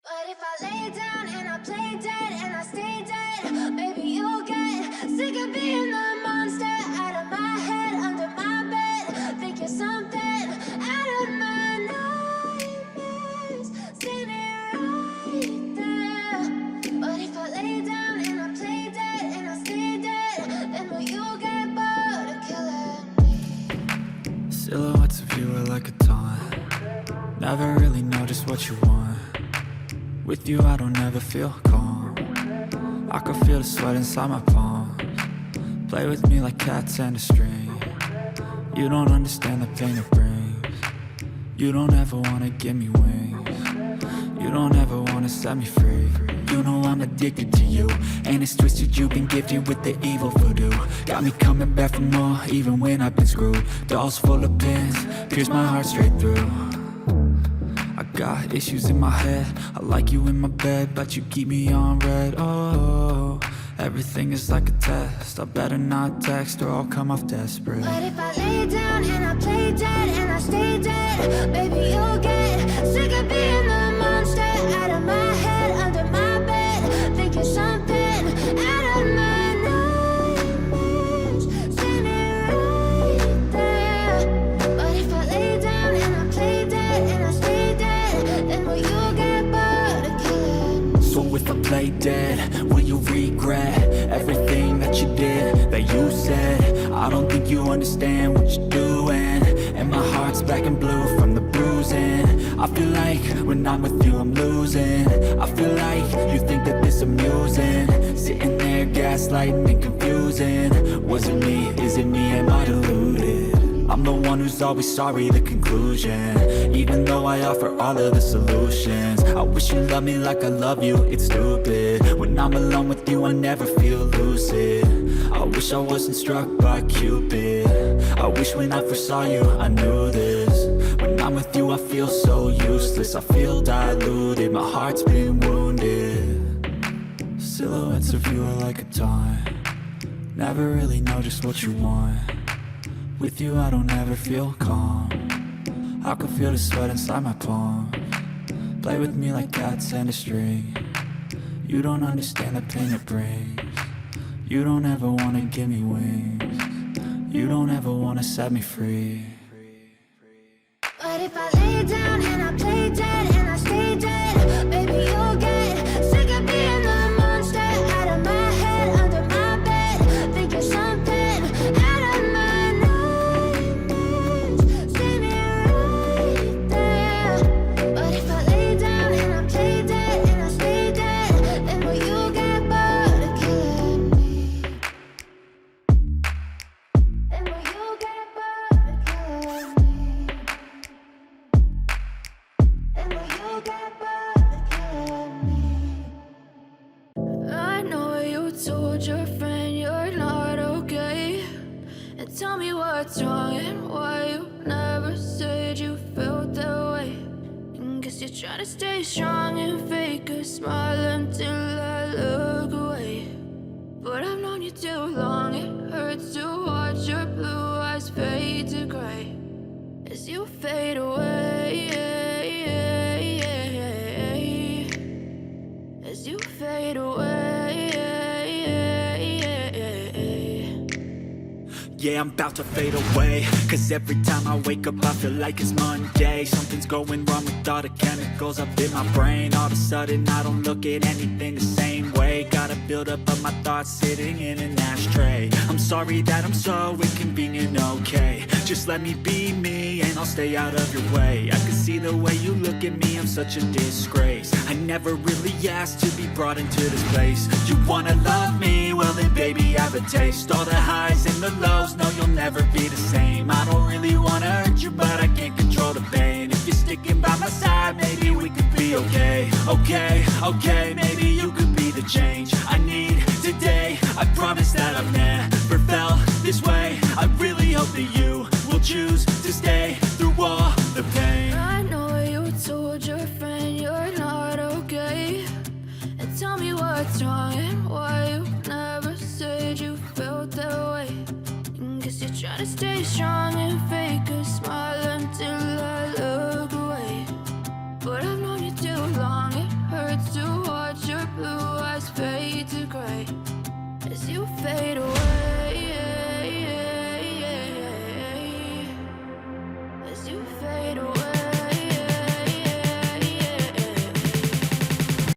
But if I lay down and I play dead and I stay dead, maybe you'll get sick of being the monster out of my head, under my bed. Think you're something out of my nightmares. See me right there. But if I lay down and I play dead and I stay dead, then will you get bored of killing me? Silhouettes of you are like a taunt. Never really know just what you want. With you I don't ever feel calm. I can feel the sweat inside my palms. Play with me like cats and a string. You don't understand the pain it brings. You don't ever wanna give me wings. You don't ever wanna set me free. You know I'm addicted to you, and it's twisted, you've been gifted with the evil voodoo. Got me coming back for more, even when I've been screwed. Dolls full of pins, pierce my heart straight through. I got issues in my head, I like you in my bed, but you keep me on red. Oh, everything is like a test, I better not text or I'll come off desperate. But if I lay down and I play dead and I stay dead, maybe you'll get sick of being the monster out of my head, under my bed. Think you're something out of my nightmares. See me right there. But if I lay down and I play dead and I stay dead, then will you get bored of killing me? So if I play dead, will you regret everything that you did, that you said? I don't think you understand what you're doing, and my heart's black and blue from the bruising. I feel like when I'm with you I'm losing. I feel like you think that this amusing, sitting there gaslighting and confusing. Was it me? Is it me? Am I deluded? I'm the one who's always sorry, the conclusion. Even though I offer all of the solutions, I wish you loved me like I love you, it's stupid. When I'm alone with you I never feel lucid. I wish I wasn't struck by Cupid. I wish when I first saw you I knew this. When I'm with you I feel so useless, I feel diluted, my heart's been wounded. Silhouettes of you are like a taunt. Never really know just what you want. With you I don't ever feel calm. I can feel the sweat inside my palms. Play with me like cats and a string. You don't understand the pain it brings. You don't ever wanna give me wings. You don't ever wanna set me free. But if I lay down and I play dead and I stay dead, maybe you'll get sick of being the monster out of my head, under my bed. Think you're something out of my nightmares. See me right there. But if I lay down and I play dead and I stay dead, then will you get bored of killing me? Then will you get bored of killing me? Then will you get bored of killing me? I know you told your friend you're not okay, and tell me what's wrong and why you never said you felt that way. And guess you're trying to stay strong and fake a smile until I look away. But I've known you too long, it hurts to watch your blue eyes fade to gray as you fade away, as you fade away. Yeah, I'm about to fade away, cause every time I wake up I feel like it's Monday. Something's going wrong with all the chemicals up in my brain. All of a sudden I don't look at anything the same way. Gotta build up of my thoughts sitting in an ashtray. I'm sorry that I'm so inconvenient, okay. Just let me be me and I'll stay out of your way. I can see the way you look at me, I'm such a disgrace. I never really asked to be brought into this place. You wanna love me? Well then baby have a taste. All the highs and the lows, no you'll never be the same. I don't really wanna hurt you but I can't control the pain. If you're sticking by my side, maybe we could be okay. Okay, maybe you could be the change I need today. I promise that I've never felt this way. I really hope that you will choose to stay through all the pain. I know you told your friend you're not okay, and tell me what's wrong and why you never said you felt that way. And guess you're trying to stay strong and fake a smile until I look away. But I've known you too long, it hurts gray as you fade away.